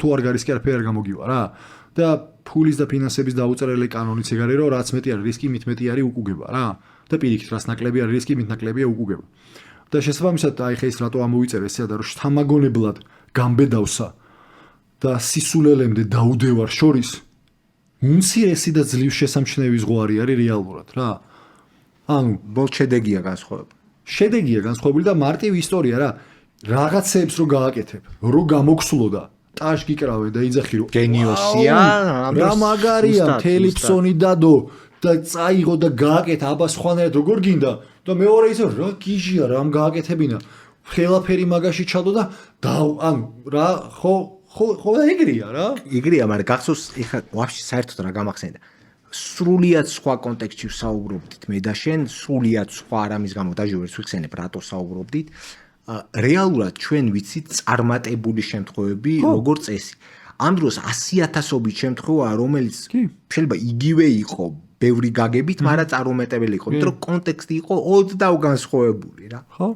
თუ არ გარის კი არაფერი არ გამოგივა რა და ფულის და ფინანსების დაუწერელი კანონიც ეგ არის რომ რაც მეტი არის რისკი მით მეტი არის უკუგება რა და პირიქით რაც ნაკლები არის რისკი მით ნაკლებია უკუგება და შესაბამისად აი ხე ის რატო ამოვიწერე ესეა და რომ შთამაგონებლად გამბედავსა და სისულელემდე დაუდევარ შორის უმცირესი და ძლივ შესამჩნევი ზღვარი არის რეალურად რა ანუ ბოლ შედეგია განსხვავებული და მარტივი ისტორია რა რაღაცებს რო გააკეთებ რო გამოგსვლოდა ტაშ გიკრავე და იძახი რომ გენიოსია რა მაგარია თელიფსონი დადო და წაიღო და გააკეთა აბა სხვანაირად როგორ გინდა და მეორე ისე რა გიჟია რამ გააკეთებინა ხელაფერი მაგაში ჩადო და ანუ რა ხო ეგრეა რა ეგრეა მაგრამ გახსოვს ეხლა ვაფშე საერთოდ რა გამახსენდა სრულიად სხვა კონტექსტში საუბრობდით მე და შენ სრულიად სხვა რამის გამო დაჟევერს ვიხსენებ რატო საუბრობდით რეალურად ჩვენ ვიცით წარმატებული შემთხვევები როგორ წესი ამ დროს 100,000-ობით შემთხვევაა რომელიც შეიძლება იგივე იყო ბევრი გაგებით მაგრამ წარუმეტებელი იყო იმიტომ რომ კონტექსტი იყო ოდნავ განსხვავებული რა ხო